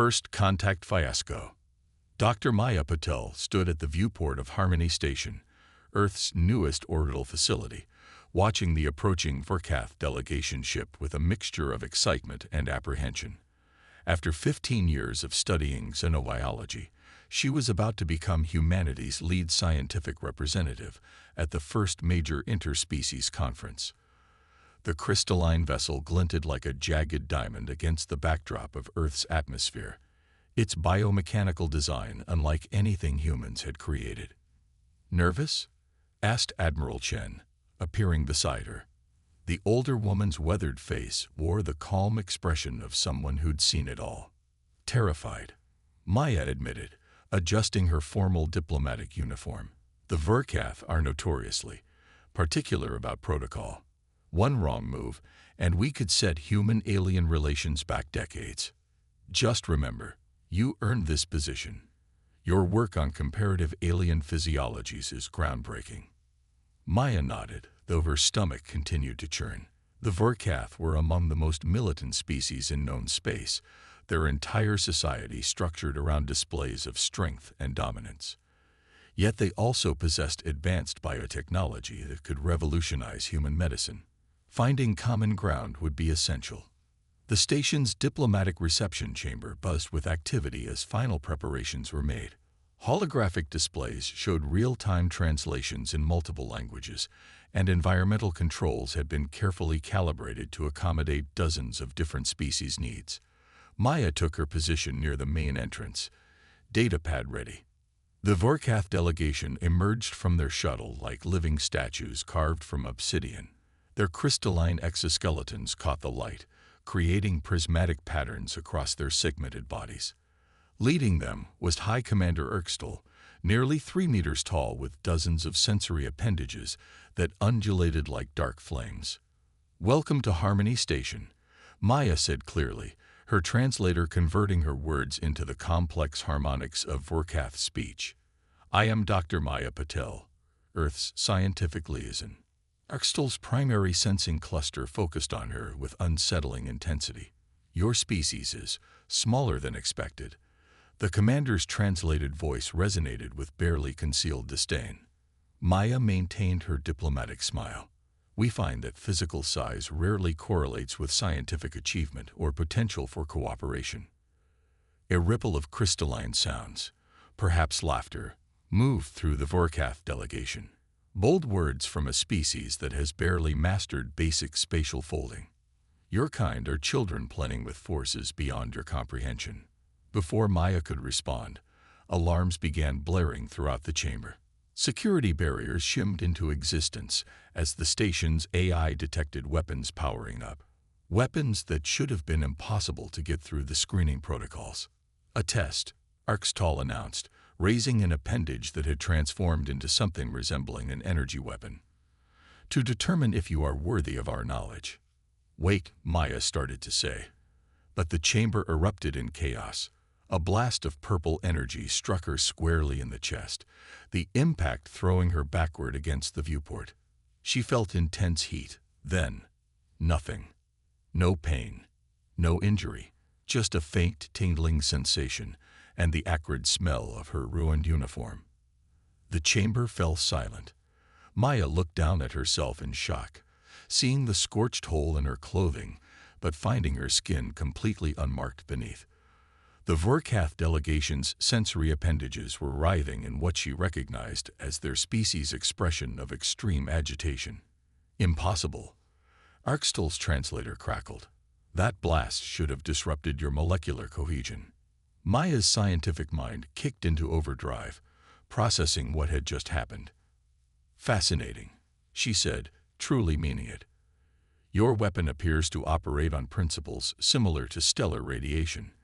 First contact fiasco. Dr. Maya Patel stood at the viewport of Harmony Station, Earth's newest orbital facility, watching the approaching Vorkath delegation ship with a mixture of excitement and apprehension. After 15 years of studying xenobiology, she was about to become humanity's lead scientific representative at the first major interspecies conference. The crystalline vessel glinted like a jagged diamond against the backdrop of Earth's atmosphere, its biomechanical design unlike anything humans had created. "Nervous?" asked Admiral Chen, appearing beside her. The older woman's weathered face wore the calm expression of someone who'd seen it all. "Terrified," Maya admitted, adjusting her formal diplomatic uniform. "The Vorkath are notoriously particular about protocol. One wrong move, and we could set human-alien relations back decades. Just remember, you earned this position. Your work on comparative alien physiologies is groundbreaking." Maya nodded, though her stomach continued to churn. The Vorkath were among the most militant species in known space, their entire society structured around displays of strength and dominance. Yet they also possessed advanced biotechnology that could revolutionize human medicine. Finding common ground would be essential. The station's diplomatic reception chamber buzzed with activity as final preparations were made. Holographic displays showed real-time translations in multiple languages, and environmental controls had been carefully calibrated to accommodate dozens of different species' needs. Maya took her position near the main entrance, datapad ready. The Vorkath delegation emerged from their shuttle like living statues carved from obsidian. Their crystalline exoskeletons caught the light, creating prismatic patterns across their segmented bodies. Leading them was High Commander Erkstol, nearly 3 meters tall with dozens of sensory appendages that undulated like dark flames. "Welcome to Harmony Station," Maya said clearly, her translator converting her words into the complex harmonics of Vorkath speech. "I am Dr. Maya Patel, Earth's scientific liaison." Erkstol's primary sensing cluster focused on her with unsettling intensity. "Your species is smaller than expected." The commander's translated voice resonated with barely concealed disdain. Maya maintained her diplomatic smile. "We find that physical size rarely correlates with scientific achievement or potential for cooperation." A ripple of crystalline sounds, perhaps laughter, moved through the Vorkath delegation. Bold words from a species that has barely mastered basic spatial folding. "Your kind are children playing with forces beyond your comprehension." Before Maya could respond, alarms began blaring throughout the chamber. Security barriers shimmed into existence as the station's AI detected weapons powering up. Weapons that should have been impossible to get through the screening protocols. "A test," Erkstol announced, raising an appendage that had transformed into something resembling an energy weapon. "To determine if you are worthy of our knowledge." "Wait," Maya started to say. But the chamber erupted in chaos. A blast of purple energy struck her squarely in the chest, the impact throwing her backward against the viewport. She felt intense heat, then nothing. No pain, no injury, just a faint tingling sensation and the acrid smell of her ruined uniform. The chamber fell silent. Maya looked down at herself in shock, seeing the scorched hole in her clothing, but finding her skin completely unmarked beneath. The Vorkath delegation's sensory appendages were writhing in what she recognized as their species' expression of extreme agitation. "Impossible," Erkstol's translator crackled. "That blast should have disrupted your molecular cohesion." Maya's scientific mind kicked into overdrive, processing what had just happened. "Fascinating," she said, truly meaning it. "Your weapon appears to operate on principles similar to stellar radiation.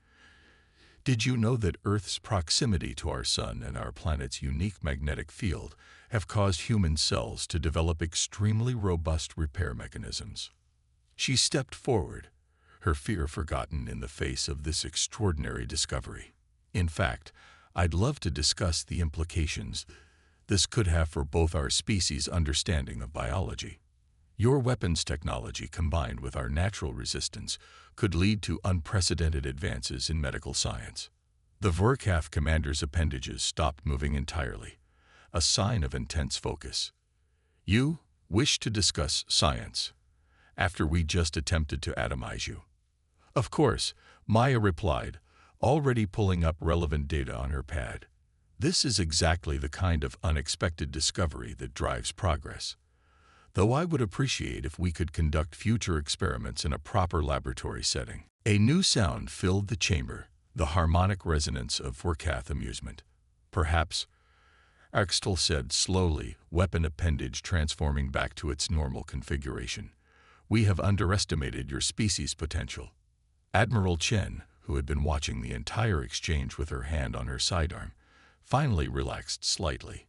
Did you know that Earth's proximity to our Sun and our planet's unique magnetic field have caused human cells to develop extremely robust repair mechanisms?" She stepped forward, her fear forgotten in the face of this extraordinary discovery. "In fact, I'd love to discuss the implications this could have for both our species' understanding of biology." Your weapons technology combined with our natural resistance could lead to unprecedented advances in medical science. The Vorkath commander's appendages stopped moving entirely, a sign of intense focus. You wish to discuss science after we just attempted to atomize you? Of course, Maya replied, already pulling up relevant data on her pad. This is exactly the kind of unexpected discovery that drives progress. Though I would appreciate if we could conduct future experiments in a proper laboratory setting. A new sound filled the chamber, the harmonic resonance of Vorkath amusement. Perhaps, Axtell said slowly, weapon appendage transforming back to its normal configuration. We have underestimated your species' potential. Admiral Chen, who had been watching the entire exchange with her hand on her sidearm, finally relaxed slightly.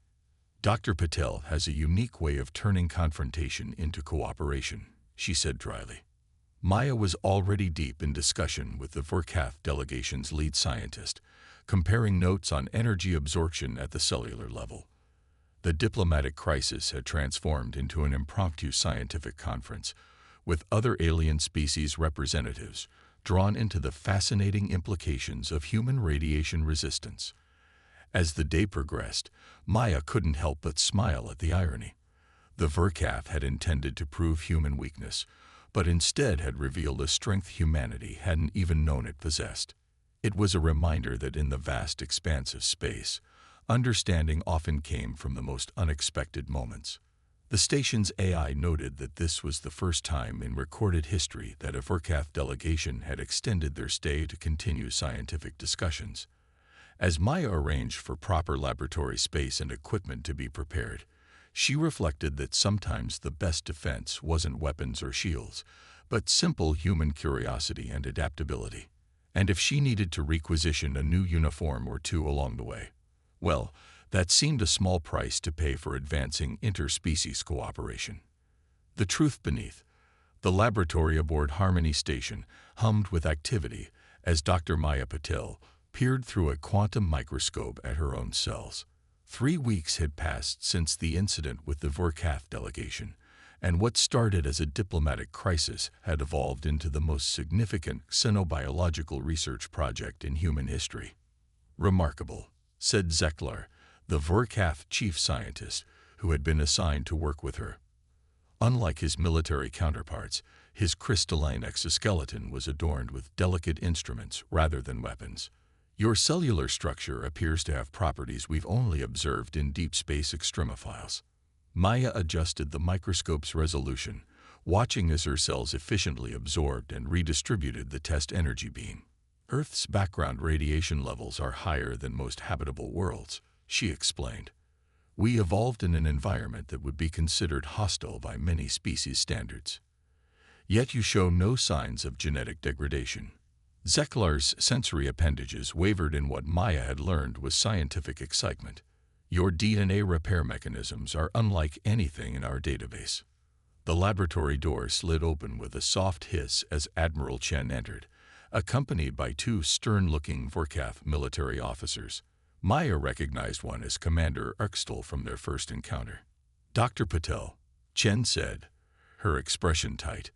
Dr. Patel has a unique way of turning confrontation into cooperation, she said dryly. Maya was already deep in discussion with the Vorkath delegation's lead scientist, comparing notes on energy absorption at the cellular level. The diplomatic crisis had transformed into an impromptu scientific conference, with other alien species representatives drawn into the fascinating implications of human radiation resistance. As the day progressed, Maya couldn't help but smile at the irony. The Vorkath had intended to prove human weakness, but instead had revealed a strength humanity hadn't even known it possessed. It was a reminder that in the vast expanse of space, understanding often came from the most unexpected moments. The station's AI noted that this was the first time in recorded history that a Vorkath delegation had extended their stay to continue scientific discussions. As Maya arranged for proper laboratory space and equipment to be prepared, she reflected that sometimes the best defense wasn't weapons or shields, but simple human curiosity and adaptability. And if she needed to requisition a new uniform or two along the way, well, that seemed a small price to pay for advancing interspecies cooperation. The truth beneath, the laboratory aboard Harmony Station hummed with activity as Dr. Maya Patel peered through a quantum microscope at her own cells. 3 weeks had passed since the incident with the Vorkath delegation, and what started as a diplomatic crisis had evolved into the most significant xenobiological research project in human history. Remarkable, said Zeklar, the Vorkath chief scientist who had been assigned to work with her. Unlike his military counterparts, his crystalline exoskeleton was adorned with delicate instruments rather than weapons. Your cellular structure appears to have properties we've only observed in deep space extremophiles. Maya adjusted the microscope's resolution, watching as her cells efficiently absorbed and redistributed the test energy beam. Earth's background radiation levels are higher than most habitable worlds, she explained. We evolved in an environment that would be considered hostile by many species standards. Yet you show no signs of genetic degradation. Zeklar's sensory appendages wavered in what Maya had learned was scientific excitement. Your DNA repair mechanisms are unlike anything in our database. The laboratory door slid open with a soft hiss as Admiral Chen entered, accompanied by 2 stern-looking Vorkath military officers. Maya recognized one as Commander Axtell from their first encounter. Dr. Patel, Chen said, her expression tight.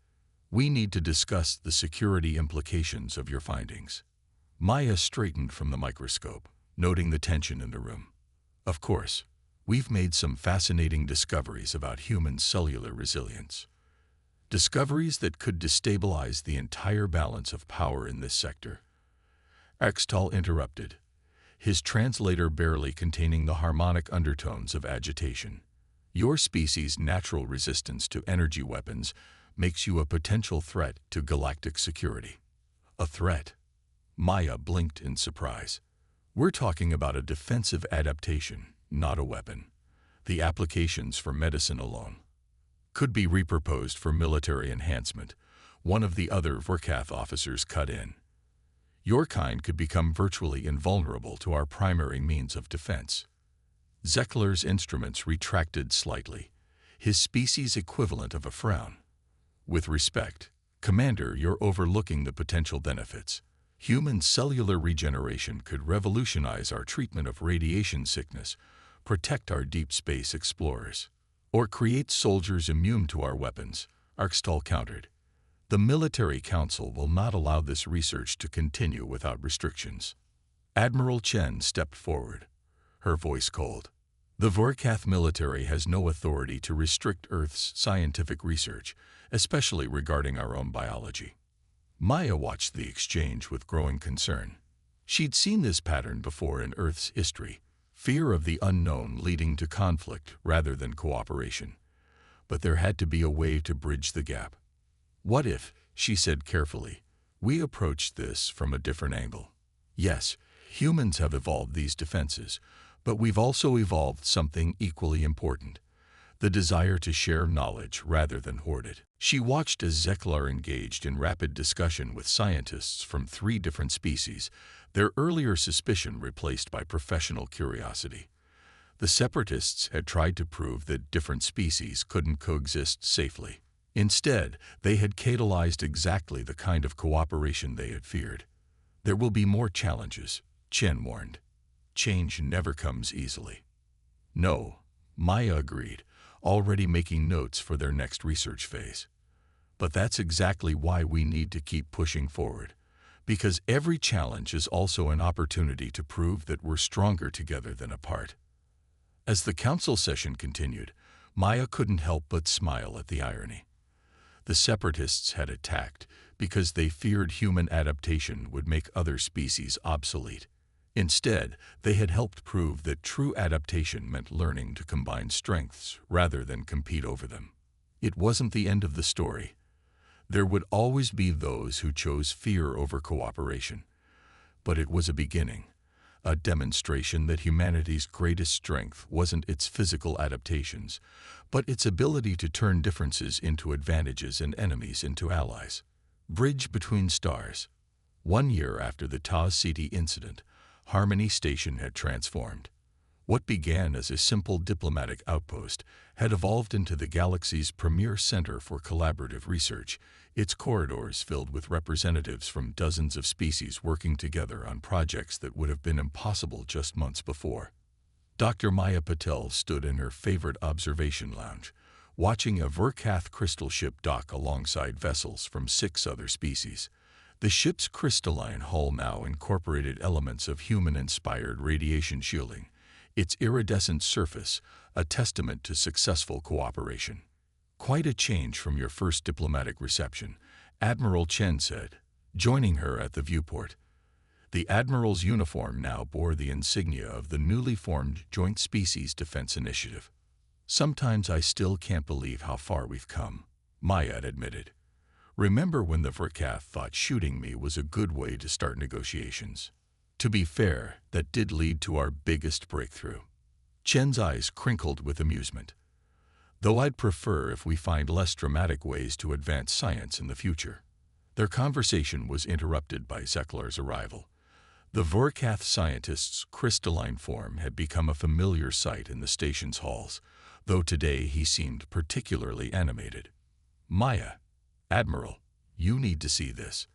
We need to discuss the security implications of your findings. Maya straightened from the microscope, noting the tension in the room. Of course, we've made some fascinating discoveries about human cellular resilience. Discoveries that could destabilize the entire balance of power in this sector. Axtell interrupted, his translator barely containing the harmonic undertones of agitation. Your species' natural resistance to energy weapons makes you a potential threat to galactic security. A threat? Maya blinked in surprise. We're talking about a defensive adaptation, not a weapon. The applications for medicine alone could be repurposed for military enhancement. One of the other Vorkath officers cut in. Your kind could become virtually invulnerable to our primary means of defense. Zeklar's instruments retracted slightly, his species equivalent of a frown. With respect, Commander, you're overlooking the potential benefits. Human cellular regeneration could revolutionize our treatment of radiation sickness, protect our deep space explorers. Or create soldiers immune to our weapons, Arkstal countered. The military council will not allow this research to continue without restrictions. Admiral Chen stepped forward, her voice cold. The Vorkath military has no authority to restrict Earth's scientific research, especially regarding our own biology. Maya watched the exchange with growing concern. She'd seen this pattern before in Earth's history, fear of the unknown leading to conflict rather than cooperation. But there had to be a way to bridge the gap. What if, she said carefully, we approached this from a different angle? Yes, humans have evolved these defenses, but we've also evolved something equally important, the desire to share knowledge rather than hoard it. She watched as Zeklar engaged in rapid discussion with scientists from 3 different species, their earlier suspicion replaced by professional curiosity. The separatists had tried to prove that different species couldn't coexist safely. Instead, they had catalyzed exactly the kind of cooperation they had feared. There will be more challenges, Chen warned. Change never comes easily. No, Maya agreed, already making notes for their next research phase. But that's exactly why we need to keep pushing forward, because every challenge is also an opportunity to prove that we're stronger together than apart. As the council session continued, Maya couldn't help but smile at the irony. The separatists had attacked because they feared human adaptation would make other species obsolete. Instead, they had helped prove that true adaptation meant learning to combine strengths rather than compete over them. It wasn't the end of the story. There would always be those who chose fear over cooperation. But it was a beginning, a demonstration that humanity's greatest strength wasn't its physical adaptations, but its ability to turn differences into advantages and enemies into allies. Bridge between stars. 1 year after the Taz City incident, Harmony Station had transformed. What began as a simple diplomatic outpost had evolved into the galaxy's premier center for collaborative research, its corridors filled with representatives from dozens of species working together on projects that would have been impossible just months before. Dr. Maya Patel stood in her favorite observation lounge, watching a Vorkath crystal ship dock alongside vessels from 6 other species. The ship's crystalline hull now incorporated elements of human-inspired radiation shielding, its iridescent surface a testament to successful cooperation. Quite a change from your first diplomatic reception, Admiral Chen said, joining her at the viewport. The Admiral's uniform now bore the insignia of the newly formed Joint Species Defense Initiative. Sometimes I still can't believe how far we've come, Maya admitted. Remember when the Vorkath thought shooting me was a good way to start negotiations? To be fair, that did lead to our biggest breakthrough. Chen's eyes crinkled with amusement. Though I'd prefer if we find less dramatic ways to advance science in the future. Their conversation was interrupted by Zeklar's arrival. The Vorkath scientist's crystalline form had become a familiar sight in the station's halls, though today he seemed particularly animated. Maya, Admiral, you need to see this.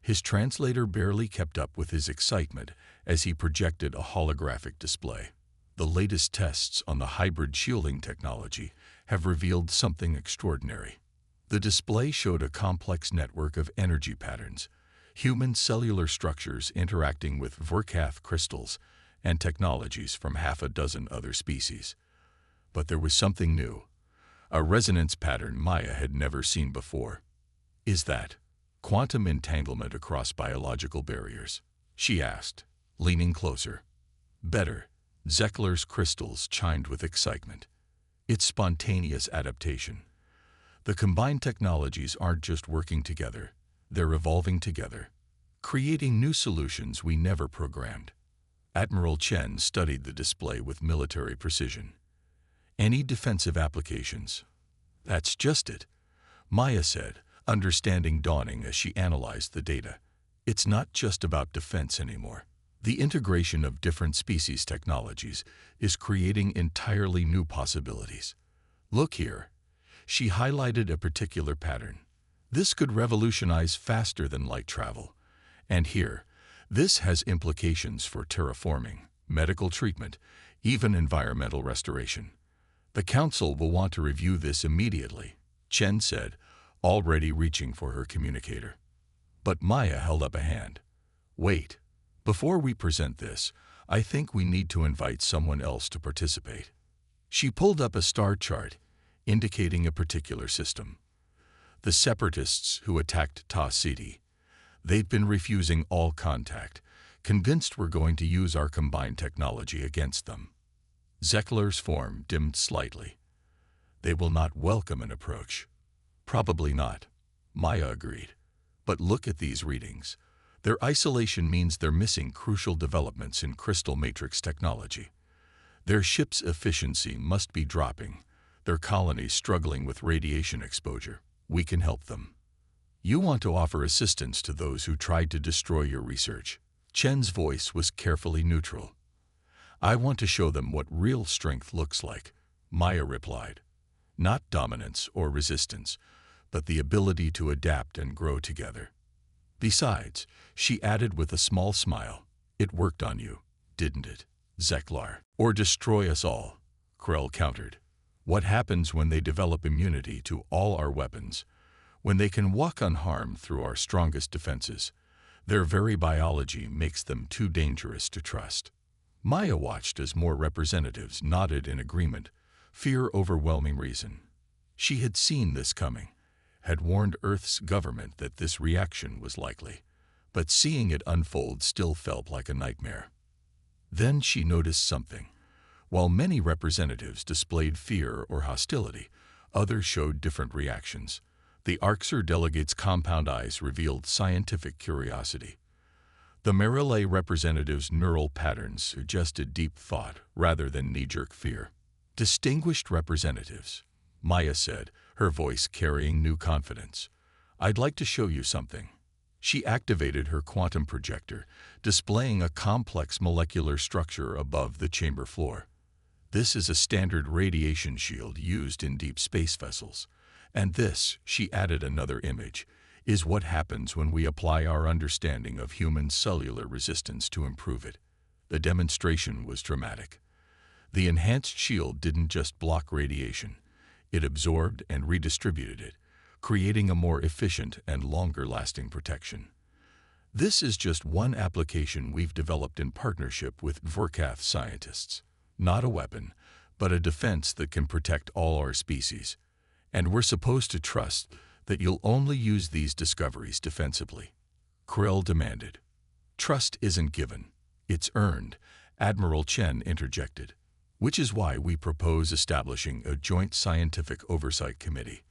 His translator barely kept up with his excitement as he projected a holographic display. The latest tests on the hybrid shielding technology have revealed something extraordinary. The display showed a complex network of energy patterns, human cellular structures interacting with Vorkath crystals, and technologies from 6 other species. But there was something new, a resonance pattern Maya had never seen before. Is that quantum entanglement across biological barriers? She asked, leaning closer. Better, Zeklar's crystals chimed with excitement. It's spontaneous adaptation. The combined technologies aren't just working together, they're evolving together, creating new solutions we never programmed. Admiral Chen studied the display with military precision. Any defensive applications? That's just it, Maya said, understanding dawning as she analyzed the data. It's not just about defense anymore. The integration of different species technologies is creating entirely new possibilities. Look here. She highlighted a particular pattern. This could revolutionize faster than light travel. And here, this has implications for terraforming, medical treatment, even environmental restoration. The council will want to review this immediately, Chen said, already reaching for her communicator. But Maya held up a hand. Wait, before we present this, I think we need to invite someone else to participate. She pulled up a star chart, indicating a particular system. The separatists who attacked Ta City. They've been refusing all contact, convinced we're going to use our combined technology against them. Zekler's form dimmed slightly. They will not welcome an approach. Probably not, Maya agreed. But look at these readings. Their isolation means they're missing crucial developments in crystal matrix technology. Their ship's efficiency must be dropping, their colonies struggling with radiation exposure. We can help them. You want to offer assistance to those who tried to destroy your research. Chen's voice was carefully neutral. I want to show them what real strength looks like, Maya replied. Not dominance or resistance, but the ability to adapt and grow together. Besides, she added with a small smile, it worked on you, didn't it, Zeklar? Or destroy us all, Krell countered. What happens when they develop immunity to all our weapons? When they can walk unharmed through our strongest defenses, their very biology makes them too dangerous to trust. Maya watched as more representatives nodded in agreement, fear overwhelming reason. She had seen this coming, had warned Earth's government that this reaction was likely, but seeing it unfold still felt like a nightmare. Then she noticed something. While many representatives displayed fear or hostility, others showed different reactions. The Orcs delegates' compound eyes revealed scientific curiosity. The Merilei representatives' neural patterns suggested deep thought rather than knee-jerk fear. Distinguished representatives, Maya said, her voice carrying new confidence. I'd like to show you something. She activated her quantum projector, displaying a complex molecular structure above the chamber floor. This is a standard radiation shield used in deep space vessels. And this, she added another image, is what happens when we apply our understanding of human cellular resistance to improve it. The demonstration was dramatic. The enhanced shield didn't just block radiation. It absorbed and redistributed it, creating a more efficient and longer-lasting protection. This is just one application we've developed in partnership with Vorkath scientists. Not a weapon, but a defense that can protect all our species. And we're supposed to trust that you'll only use these discoveries defensively. Krell demanded. Trust isn't given, it's earned, Admiral Chen interjected. Which is why we propose establishing a joint scientific oversight committee.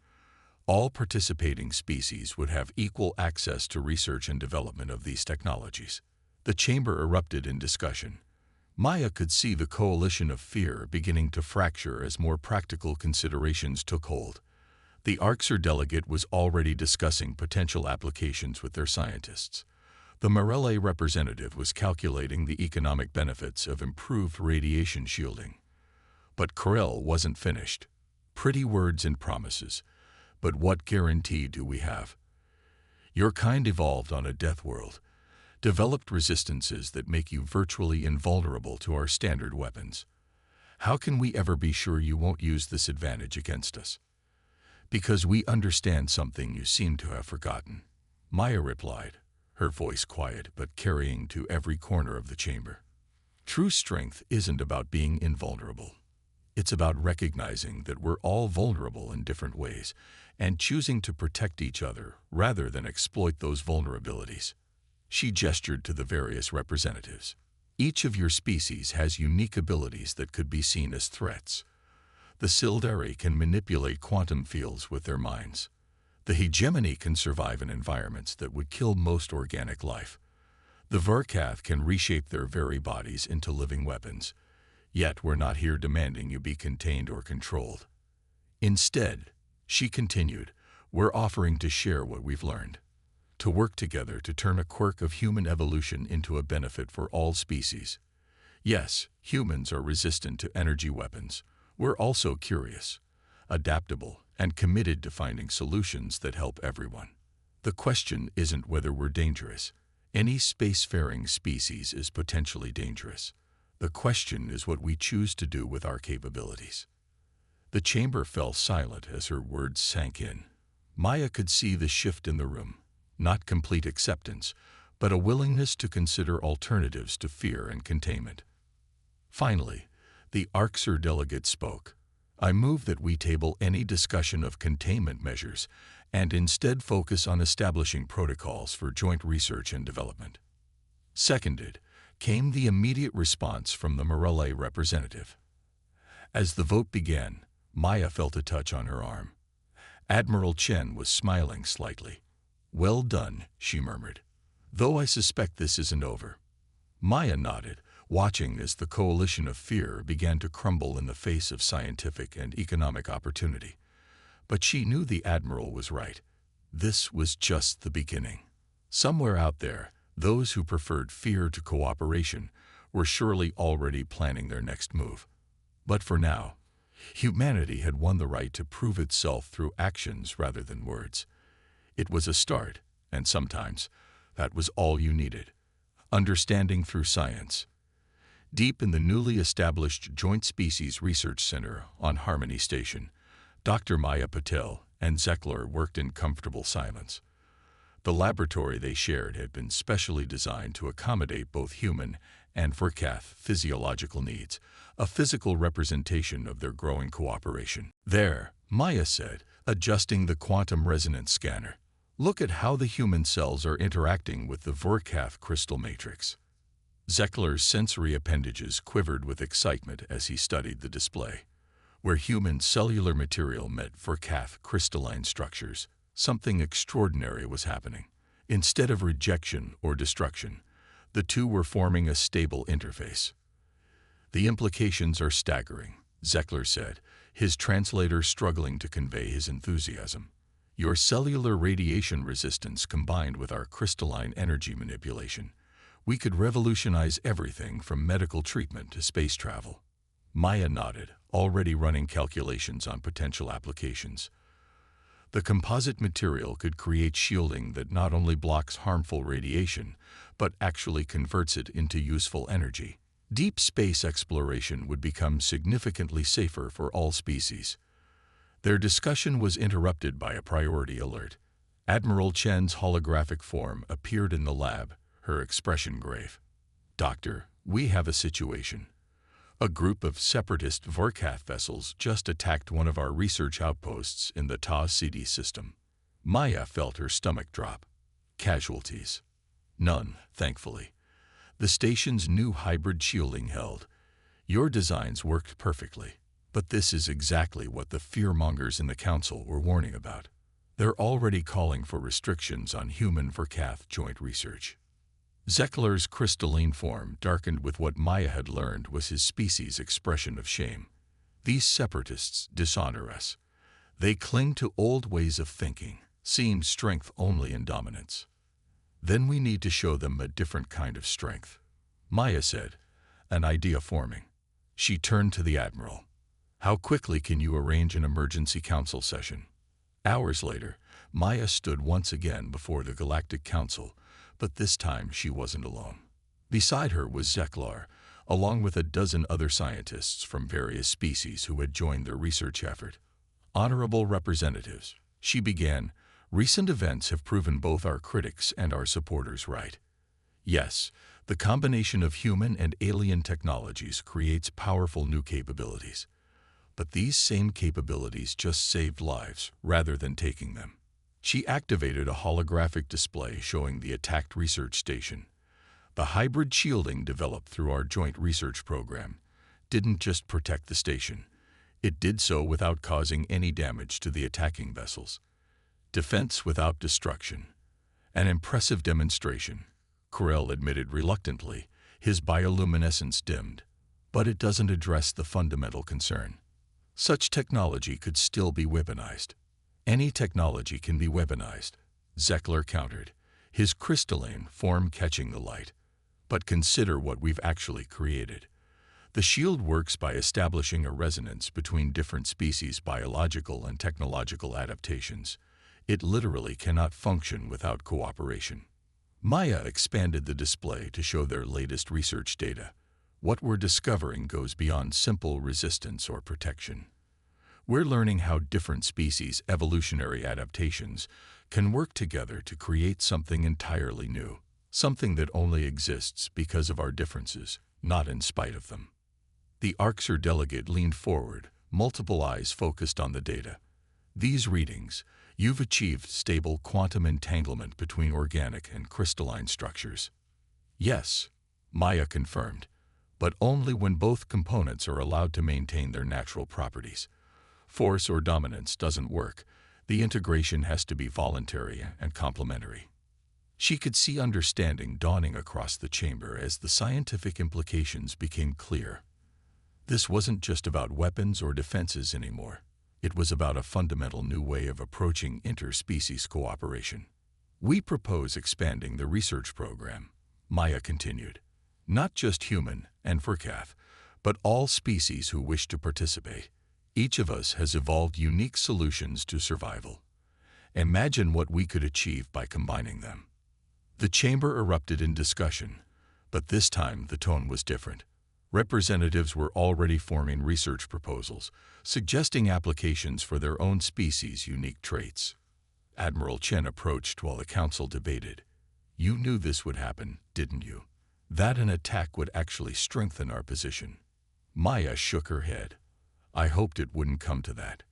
All participating species would have equal access to research and development of these technologies. The chamber erupted in discussion. Maya could see the coalition of fear beginning to fracture as more practical considerations took hold. The Orcs delegate was already discussing potential applications with their scientists. The Merilei representative was calculating the economic benefits of improved radiation shielding. But Krell wasn't finished. Pretty words and promises, but what guarantee do we have? Your kind evolved on a death world, developed resistances that make you virtually invulnerable to our standard weapons. How can we ever be sure you won't use this advantage against us? Because we understand something you seem to have forgotten, Maya replied, her voice quiet but carrying to every corner of the chamber. True strength isn't about being invulnerable. It's about recognizing that we're all vulnerable in different ways and choosing to protect each other rather than exploit those vulnerabilities. She gestured to the various representatives. Each of your species has unique abilities that could be seen as threats. The Sildari can manipulate quantum fields with their minds. The hegemony can survive in environments that would kill most organic life. The Vorkath can reshape their very bodies into living weapons. Yet we're not here demanding you be contained or controlled. Instead, she continued, we're offering to share what we've learned. To work together to turn a quirk of human evolution into a benefit for all species. Yes, humans are resistant to energy weapons. We're also curious, adaptable, and committed to finding solutions that help everyone. The question isn't whether we're dangerous. Any spacefaring species is potentially dangerous. The question is what we choose to do with our capabilities. The chamber fell silent as her words sank in. Maya could see the shift in the room, not complete acceptance, but a willingness to consider alternatives to fear and containment. Finally, the Orcs delegate spoke. I move that we table any discussion of containment measures and instead focus on establishing protocols for joint research and development. Seconded, came the immediate response from the Morelli representative. As the vote began, Maya felt a touch on her arm. Admiral Chen was smiling slightly. "Well done," she murmured. "Though I suspect this isn't over." Maya nodded, watching as the coalition of fear began to crumble in the face of scientific and economic opportunity. But she knew the Admiral was right. This was just the beginning. Somewhere out there, those who preferred fear to cooperation were surely already planning their next move. But for now, humanity had won the right to prove itself through actions rather than words. It was a start, and sometimes that was all you needed. Understanding through science. Deep in the newly established Joint Species Research Center on Harmony Station, Dr. Maya Patel and Zekler worked in comfortable silence. The laboratory they shared had been specially designed to accommodate both human and Vorkath physiological needs, a physical representation of their growing cooperation. "There," Maya said, adjusting the quantum resonance scanner. "Look at how the human cells are interacting with the Vorkath crystal matrix." Zekler's sensory appendages quivered with excitement as he studied the display. Where human cellular material met Vorkath crystalline structures, something extraordinary was happening. Instead of rejection or destruction, the two were forming a stable interface. "The implications are staggering," Zekler said, his translator struggling to convey his enthusiasm. "Your cellular radiation resistance combined with our crystalline energy manipulation, we could revolutionize everything from medical treatment to space travel." Maya nodded, already running calculations on potential applications. The composite material could create shielding that not only blocks harmful radiation, but actually converts it into useful energy. Deep space exploration would become significantly safer for all species. Their discussion was interrupted by a priority alert. Admiral Chen's holographic form appeared in the lab, her expression grave. "Doctor, we have a situation. A group of separatist Vorkath vessels just attacked one of our research outposts in the Ta City system." Maya felt her stomach drop. Casualties? None, thankfully. The station's new hybrid shielding held. Your designs worked perfectly, but this is exactly what the fearmongers in the Council were warning about. They're already calling for restrictions on human Vorkath joint research. Zekler's crystalline form darkened with what Maya had learned was his species' expression of shame. "These separatists dishonor us. They cling to old ways of thinking, seeing strength only in dominance. Then we need to show them a different kind of strength," Maya said, an idea forming. She turned to the Admiral. "How quickly can you arrange an emergency council session?" Hours later, Maya stood once again before the Galactic Council, but this time she wasn't alone. Beside her was Zekler, along with a dozen other scientists from various species who had joined their research effort. "Honorable representatives," she began, "recent events have proven both our critics and our supporters right. Yes, the combination of human and alien technologies creates powerful new capabilities. But these same capabilities just saved lives rather than taking them." She activated a holographic display showing the attacked research station. The hybrid shielding developed through our joint research program didn't just protect the station. It did so without causing any damage to the attacking vessels. Defense without destruction. An impressive demonstration, Corell admitted reluctantly, his bioluminescence dimmed. But it doesn't address the fundamental concern. Such technology could still be weaponized. "Any technology can be weaponized," Zekler countered, his crystalline form catching the light. "But consider what we've actually created. The shield works by establishing a resonance between different species' biological and technological adaptations. It literally cannot function without cooperation." Maya expanded the display to show their latest research data. "What we're discovering goes beyond simple resistance or protection. We're learning how different species' evolutionary adaptations can work together to create something entirely new, something that only exists because of our differences, not in spite of them. The Orcs delegate leaned forward, multiple eyes focused on the data. These readings, you've achieved stable quantum entanglement between organic and crystalline structures. Yes, Maya confirmed, but only when both components are allowed to maintain their natural properties. Force or dominance doesn't work. The integration has to be voluntary and complementary. She could see understanding dawning across the chamber as the scientific implications became clear. This wasn't just about weapons or defenses anymore. It was about a fundamental new way of approaching interspecies cooperation. We propose expanding the research program, Maya continued. Not just human and Furcath, but all species who wish to participate. Each of us has evolved unique solutions to survival. Imagine what we could achieve by combining them. The chamber erupted in discussion, but this time the tone was different. Representatives were already forming research proposals, suggesting applications for their own species' unique traits. Admiral Chen approached while the council debated. You knew this would happen, didn't you? That an attack would actually strengthen our position. Maya shook her head. I hoped it wouldn't come to that.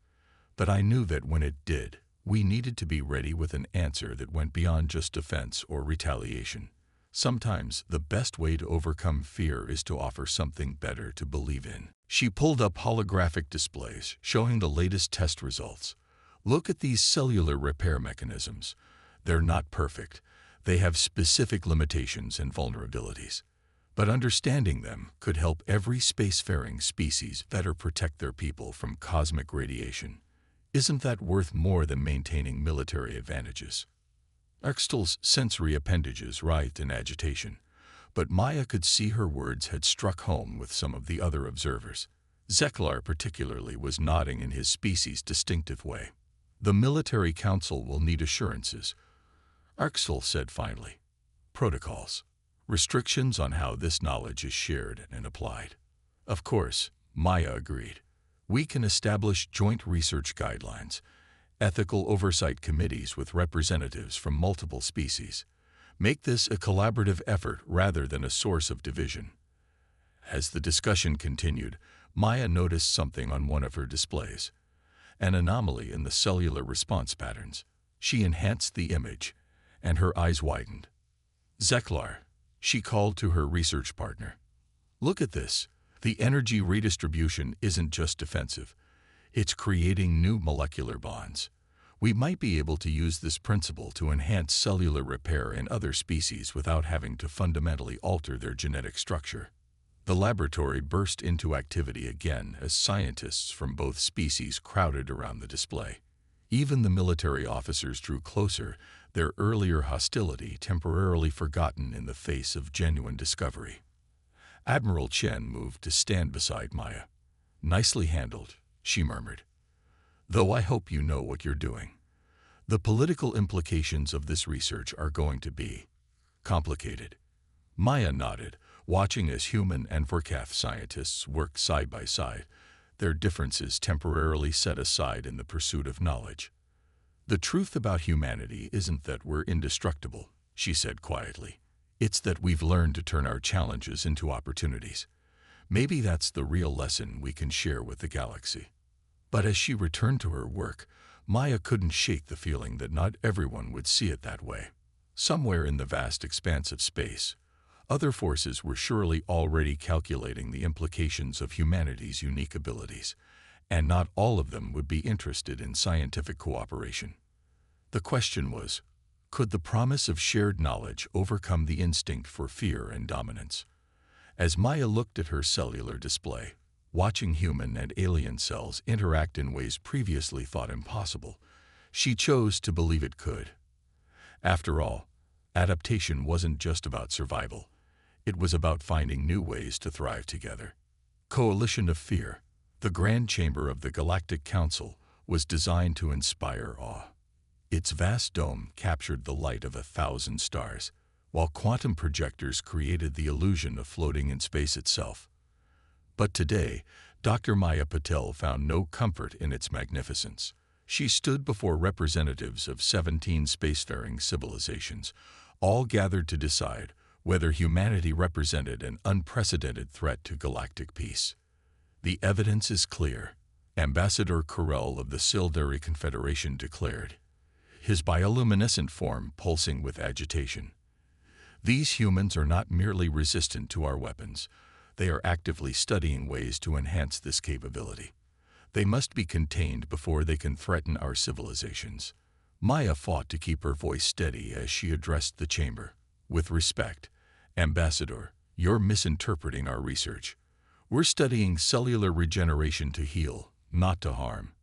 But I knew that when it did, we needed to be ready with an answer that went beyond just defense or retaliation. Sometimes the best way to overcome fear is to offer something better to believe in. She pulled up holographic displays showing the latest test results. Look at these cellular repair mechanisms. They're not perfect. They have specific limitations and vulnerabilities. But understanding them could help every spacefaring species better protect their people from cosmic radiation. Isn't that worth more than maintaining military advantages? Axtel's sensory appendages writhed in agitation, but Maya could see her words had struck home with some of the other observers. Zeklar particularly was nodding in his species' distinctive way. The military council will need assurances, Axtel said finally. Protocols. Restrictions on how this knowledge is shared and applied. Of course, Maya agreed. We can establish joint research guidelines, ethical oversight committees with representatives from multiple species. Make this a collaborative effort rather than a source of division. As the discussion continued, Maya noticed something on one of her displays. An anomaly in the cellular response patterns. She enhanced the image, and her eyes widened. Zeklar, she called to her research partner. Look at this. The energy redistribution isn't just defensive. It's creating new molecular bonds. We might be able to use this principle to enhance cellular repair in other species without having to fundamentally alter their genetic structure. The laboratory burst into activity again as scientists from both species crowded around the display. Even the military officers drew closer, their earlier hostility temporarily forgotten in the face of genuine discovery. Admiral Chen moved to stand beside Maya. Nicely handled, she murmured. Though I hope you know what you're doing. The political implications of this research are going to be complicated. Maya nodded, watching as human and Furcath scientists worked side by side, their differences temporarily set aside in the pursuit of knowledge. The truth about humanity isn't that we're indestructible, she said quietly. It's that we've learned to turn our challenges into opportunities. Maybe that's the real lesson we can share with the galaxy. But as she returned to her work, Maya couldn't shake the feeling that not everyone would see it that way. Somewhere in the vast expanse of space, other forces were surely already calculating the implications of humanity's unique abilities, and not all of them would be interested in scientific cooperation. The question was, could the promise of shared knowledge overcome the instinct for fear and dominance? As Maya looked at her cellular display, watching human and alien cells interact in ways previously thought impossible, she chose to believe it could. After all, adaptation wasn't just about survival. It was about finding new ways to thrive together. Coalition of Fear, the Grand Chamber of the Galactic Council, was designed to inspire awe. Its vast dome captured the light of 1,000 stars, while quantum projectors created the illusion of floating in space itself. But today, Dr. Maya Patel found no comfort in its magnificence. She stood before representatives of 17 spacefaring civilizations, all gathered to decide whether humanity represented an unprecedented threat to galactic peace. The evidence is clear. Ambassador Corell of the Sildari Confederation declared, his bioluminescent form pulsing with agitation. These humans are not merely resistant to our weapons. They are actively studying ways to enhance this capability. They must be contained before they can threaten our civilizations. Maya fought to keep her voice steady as she addressed the chamber. With respect, Ambassador, you're misinterpreting our research. We're studying cellular regeneration to heal, not to harm.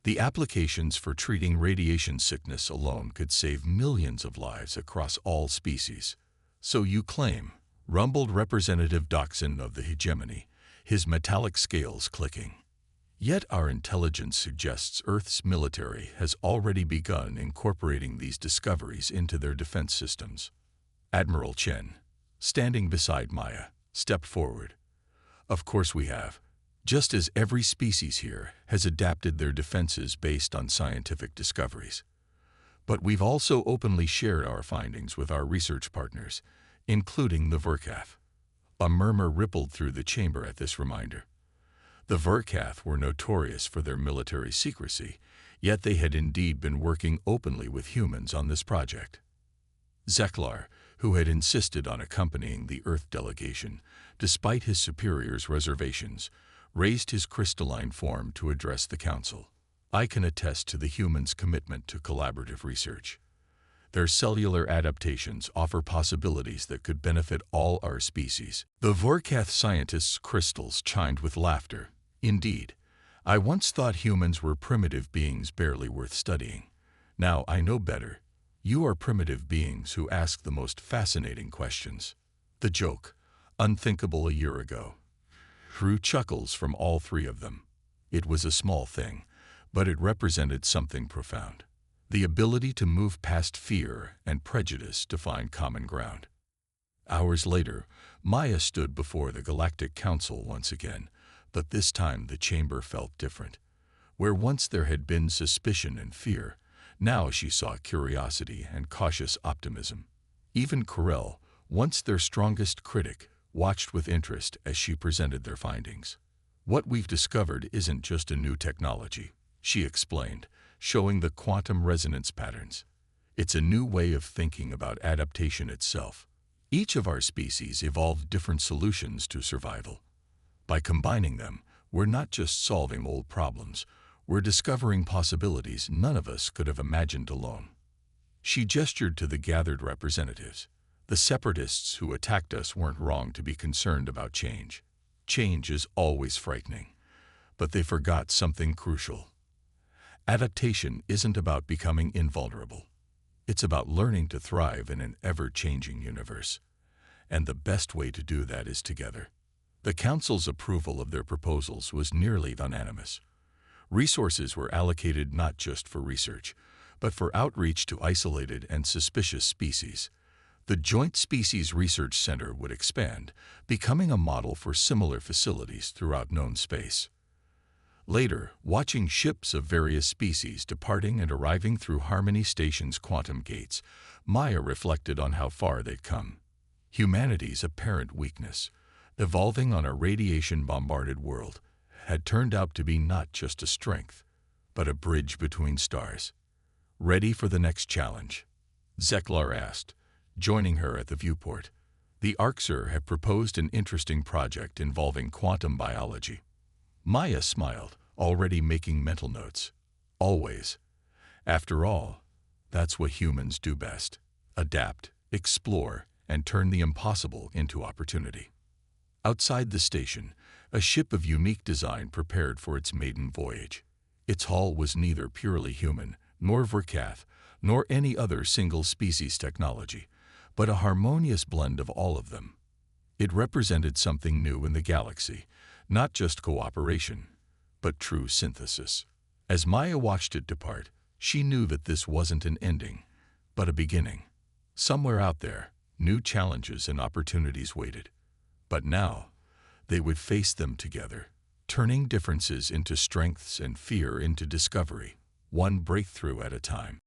The applications for treating radiation sickness alone could save millions of lives across all species. So you claim, rumbled Representative Doxon of the hegemony, his metallic scales clicking. Yet our intelligence suggests Earth's military has already begun incorporating these discoveries into their defense systems. Admiral Chen, standing beside Maya, stepped forward. Of course we have. Just as every species here has adapted their defenses based on scientific discoveries. But we've also openly shared our findings with our research partners, including the Verkath. A murmur rippled through the chamber at this reminder. The Verkath were notorious for their military secrecy, yet they had indeed been working openly with humans on this project. Zeklar, who had insisted on accompanying the Earth delegation, despite his superior's reservations, raised his crystalline form to address the council. I can attest to the humans' commitment to collaborative research. Their cellular adaptations offer possibilities that could benefit all our species. The Vorkath scientists' crystals chimed with laughter. Indeed, I once thought humans were primitive beings barely worth studying. Now I know better. You are primitive beings who ask the most fascinating questions. The joke, unthinkable a year ago, drew chuckles from all three of them. It was a small thing, but it represented something profound. The ability to move past fear and prejudice to find common ground. Hours later, Maya stood before the Galactic Council once again, but this time the chamber felt different. Where once there had been suspicion and fear, now she saw curiosity and cautious optimism. Even Corell, once their strongest critic, watched with interest as she presented their findings. What we've discovered isn't just a new technology, she explained, showing the quantum resonance patterns. It's a new way of thinking about adaptation itself. Each of our species evolved different solutions to survival. By combining them, we're not just solving old problems, we're discovering possibilities none of us could have imagined alone. She gestured to the gathered representatives. The separatists who attacked us weren't wrong to be concerned about change. Change is always frightening, but they forgot something crucial. Adaptation isn't about becoming invulnerable. It's about learning to thrive in an ever-changing universe. And the best way to do that is together. The Council's approval of their proposals was nearly unanimous. Resources were allocated not just for research, but for outreach to isolated and suspicious species. The Joint Species Research Center would expand, becoming a model for similar facilities throughout known space. Later, watching ships of various species departing and arriving through Harmony Station's quantum gates, Maya reflected on how far they'd come. Humanity's apparent weakness, evolving on a radiation-bombarded world, had turned out to be not just a strength, but a bridge between stars. Ready for the next challenge? Zeklar asked, joining her at the viewport. The Orcs have proposed an interesting project involving quantum biology. Maya smiled, already making mental notes. Always. After all, that's what humans do best. Adapt, explore, and turn the impossible into opportunity. Outside the station, a ship of unique design prepared for its maiden voyage. Its hull was neither purely human, nor Verkath, nor any other single-species technology, but a harmonious blend of all of them. It represented something new in the galaxy, not just cooperation, but true synthesis. As Maya watched it depart, she knew that this wasn't an ending, but a beginning. Somewhere out there, new challenges and opportunities waited. But now, they would face them together. turning differences into strengths and fear into discovery, one breakthrough at a time.